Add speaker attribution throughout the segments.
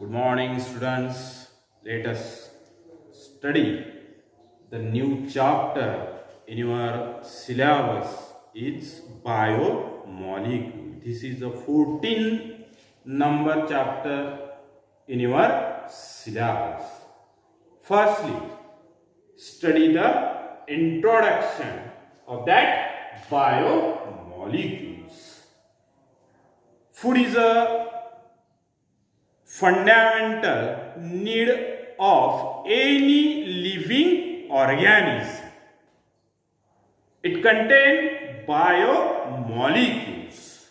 Speaker 1: Good morning, students. Let us study the new chapter in your syllabus. It's biomolecule. This is the 14th number chapter in your syllabus. Firstly, study the introduction of that biomolecules. Food is a fundamental need of any living organism. It contains biomolecules,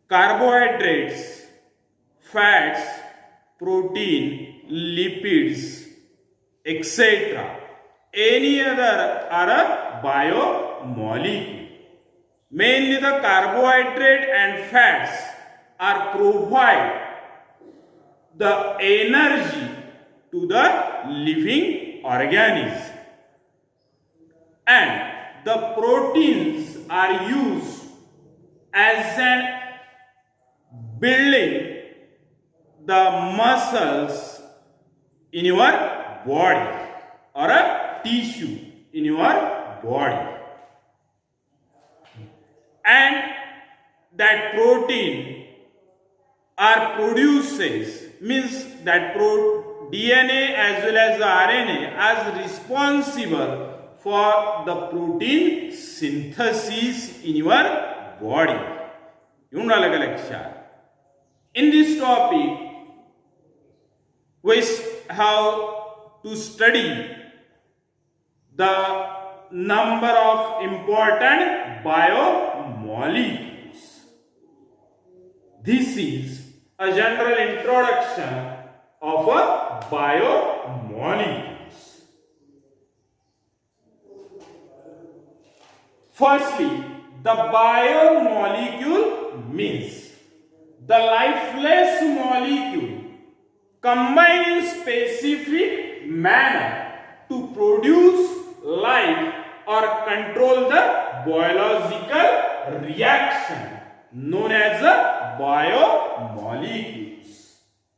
Speaker 1: carbohydrates, fats, protein, lipids, etc. Any other are a biomolecule. Mainly the carbohydrate and fats are provide the energy to the living organism, and the proteins are used as an building the muscles in your body or a tissue in your body, and that protein are produces means that DNA as well as the RNA as responsible for the protein synthesis in your body. In this topic, we have to study the number of important biomolecules. This is a general introduction of a biomolecules. Firstly, the biomolecule means the lifeless molecule combined in specific manner to produce life or control the biological reaction known as a biomolecules.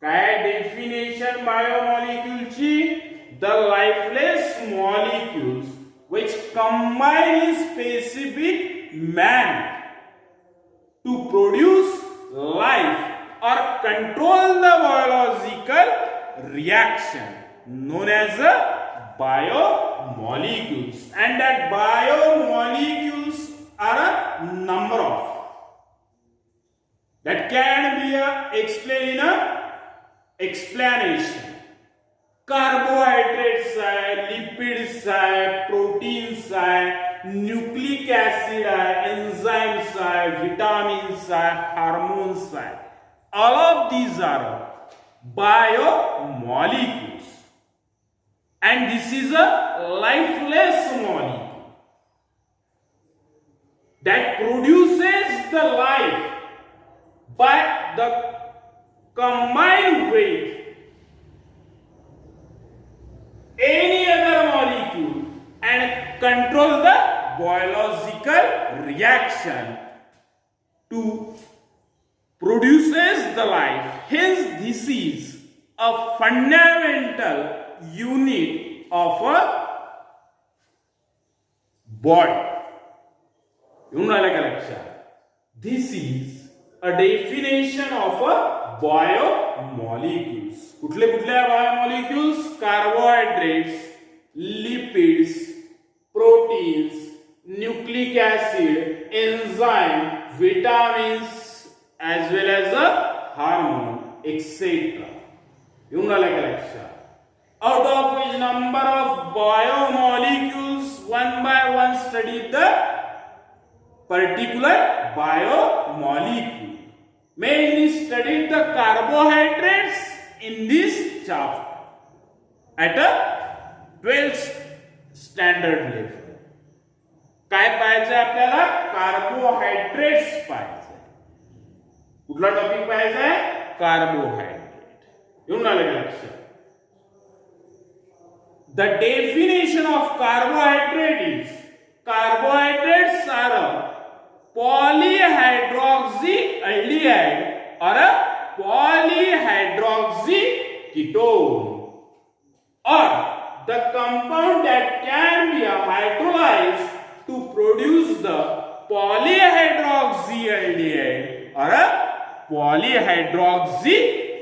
Speaker 1: काय definition biomoleculeची? The lifeless molecules which combine in specific manner to produce life or control the biological reaction known as a biomolecules, and that biomolecules are a number of that can be explained in a explanation. Carbohydrates are, lipids are, proteins are, nucleic acid are, enzymes are, vitamins are, hormones are. All of these are biomolecules, and this is a lifeless molecule that produces the life by the combined with any other molecule and control the biological reaction to produces the life. Hence, this is a fundamental unit of a body. This is a definition of a biomolecules. कुठले biomolecules? Carbohydrates, lipids, proteins, nucleic acid, enzyme, vitamins, as well as a hormone, etc. Out of which number of biomolecules, one by one study the particular biomolecule. Mainly studied the carbohydrates in this chapter at a 12th standard level. काय पाहायचं आपल्याला? Carbohydrates पाहायचं. कुठला topic पाहायचा आहे? Carbohydrate. येऊन आलं का लक्षात? The definition of carbohydrate is carbohydrates are a polyhydroxyaldehyde or a polyhydroxy ketone, or the compound that can be hydrolyzed to produce the polyhydroxyaldehyde or a polyhydroxy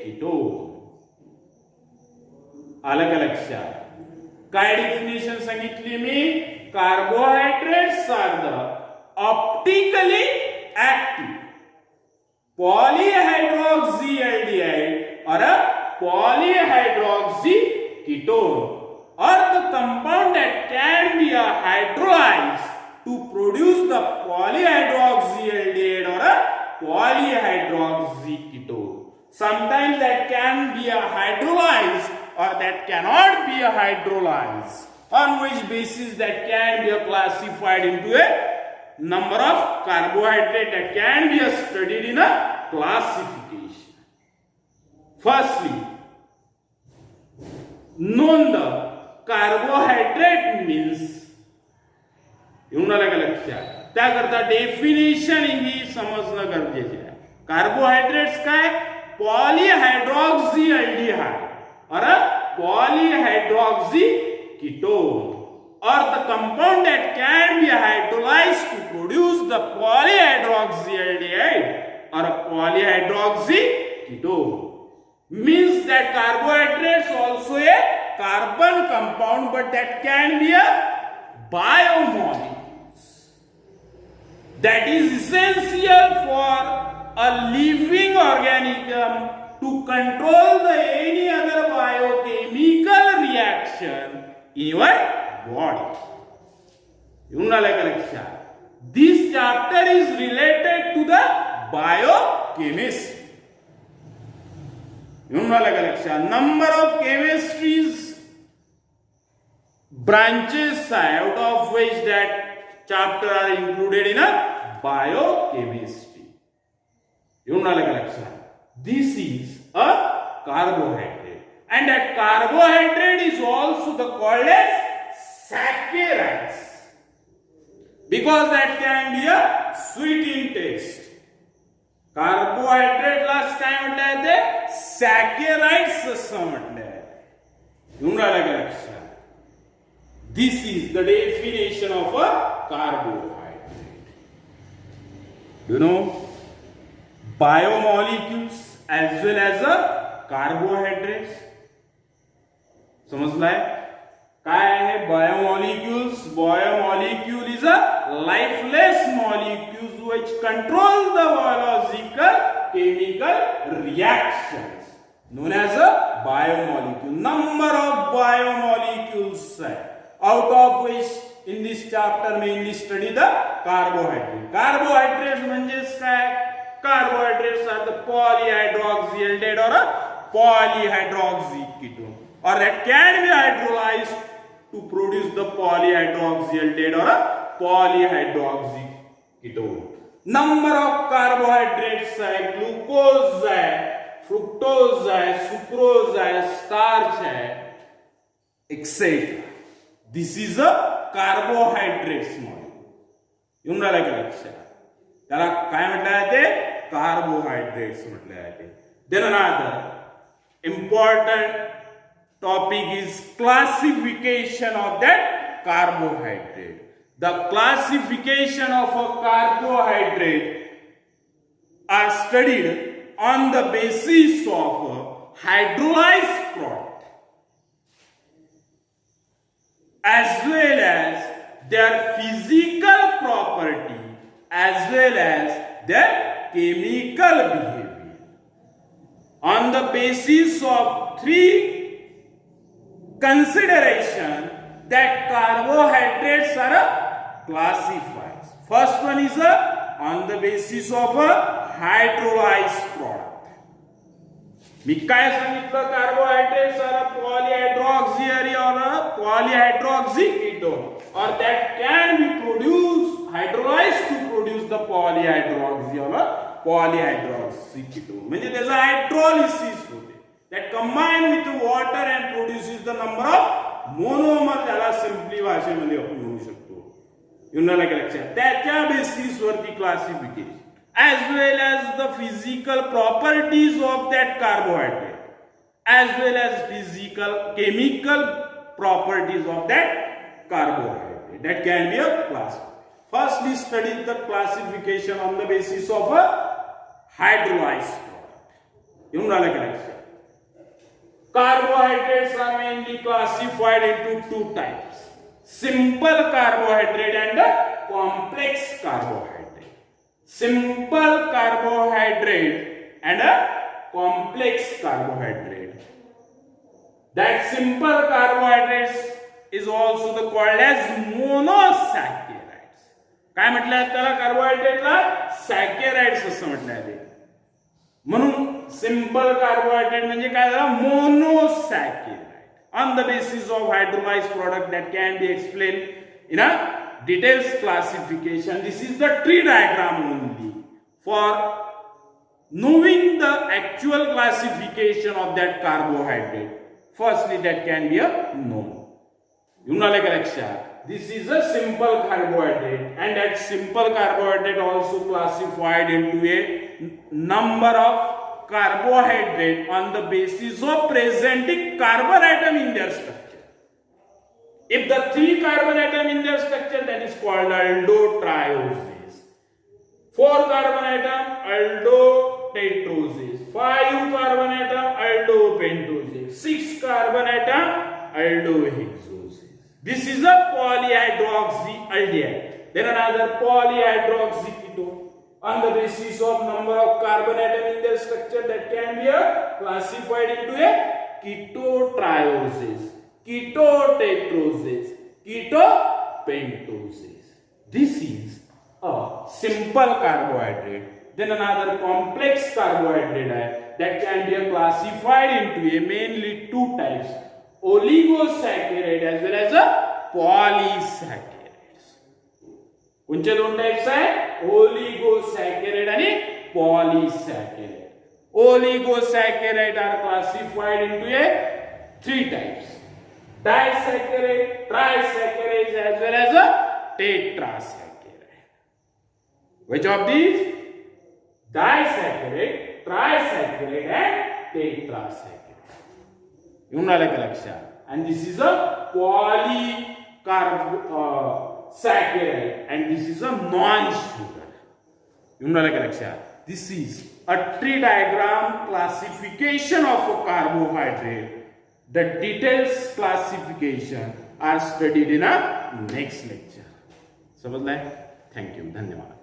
Speaker 1: ketone. आलं का लक्षात? काय डेफिनेशन सांगितली मी? Carbohydrates are the optically active polyhydroxyaldehyde or a polyhydroxy ketone, or the compound that can be hydrolyzed to produce the polyhydroxyaldehyde or a polyhydroxy ketone. Sometimes that can be hydrolyzed or that cannot be hydrolyzed, on which basis that can be classified into a number of carbohydrate that can be studied in a classification. Firstly, नोंद carbohydrate means येऊन आलं का लक्षात? त्याकरता definition ही समजणं गरजेचे आहे. Carbohydrates काय? पॉलीहायड्रॉक्सीअल्डिहाइड और polyhydroxy ketone, or the compound that can be hydrolyzed to produce the polyhydroxyaldehyde or a polyhydroxy ketone. Means that carbohydrates also a carbon compound, but that can be a biomolecules. That is essential for a living organism to control any other biochemical reaction in your body. This chapter is related to the biochemistry. Number of chemistries branches out of which that chapter are included in a biochemistry. This is a carbohydrate, and that carbohydrate is also called as saccharides, because that can be a sweet in taste. Carbohydrate last काय म्हटलंय ते saccharides असं म्हटलंय. येऊन राहिलं का लक्षात? This is the definition of a carbohydrate. You know biomolecules as well as a carbohydrates. समजलाय? काय आहे biomolecules? Biomolecule is a lifeless molecules which control the biological chemical reactions known as a biomolecule. Number of biomolecules out of which in this chapter mainly study the carbohydrate. Carbohydrates म्हणजेच काय? Carbohydrates are the polyhydroxyaldehyde or a polyhydroxy ketone, or that can be hydrolyzed to produce the polyhydroxyaldehyde or a polyhydroxy ketone. Number of carbohydrates है, glucose है, fructose है, sucrose है, starch है, etcetera. This is a carbohydrates molecule. येऊन राहिलं का लक्षात? त्याला काय म्हटलं जाते? कार्बोहायड्रेट्स म्हटलं जाते. Then another important topic is classification of that carbohydrate. The classification of a carbohydrate are studied on the basis of a hydrolyzed product as well as their physical property as well as their chemical behavior. On the basis of three considerations that carbohydrates are classified. First one is on the basis of a hydrolyzed product. मी काय सांगितलं? Carbohydrates are polyhydroxy or polyhydroxy ketone, or that can be produced hydrolyzed to produce the polyhydroxy or polyhydroxy ketone. म्हणजे त्याचं hydrolysis होते. That combine with water and produces the number of monomer. त्याला simply भाषेमध्ये आपण म्हणू शकतो. युनाला लक्षात? त्याच्या बेसिस वरती classification. as well as the physical properties of that carbohydrate, as well as physical chemical properties of that carbohydrate. That can be a class. First, we study the classification on the basis of a hydrolyzed product. Carbohydrates are mainly classified into two types: simple carbohydrate and a complex carbohydrate. Simple carbohydrate and a complex carbohydrate. That simple carbohydrates is also called as monosaccharides. काय म्हटलं त्याला कार्बोहायड्रेटला saccharides असं म्हटलं आहे. म्हणून simple carbohydrate म्हणजे काय झालं मोनोसॅकराइड. On the basis of hydrolyzed product that can be explained in a details classification. This is the tree diagram only for knowing the actual classification of that carbohydrate. Firstly, that can be a known. This is a simple carbohydrate, and that simple carbohydrate also classified into a number of carbohydrate on the basis of presenting carbon atom in their structure. If the 3 carbon atom in their structure, that is called aldotrioses. 4 carbon atom, aldotetroses. 5 carbon atom, aldopentoses. 6 carbon atom, aldohexoses. This is a polyhydroxyaldehyde. Then another polyhydroxyketone. On the basis of number of carbon atom in their structure, that can be classified into a ketotrioses, ketotetroses, ketopentoses. This is a simple carbohydrate. Then another complex carbohydrate that can be classified into a mainly two types: oligosaccharide as well as a polysaccharides. कोणते दोन types आहे? Oligosaccharide and polysaccharide. Oligosaccharide are classified into a 3 types: disaccharide, trisaccharide as well as a tetrasaccharide. Which of these? Disaccharide, trisaccharide and tetrasaccharide. And this is a polysaccharide and this is a non-sugar. This is a tree diagram classification of a carbohydrate. The details classification are studied in a next lecture. समझ लें? Thank you. धन्यवाद.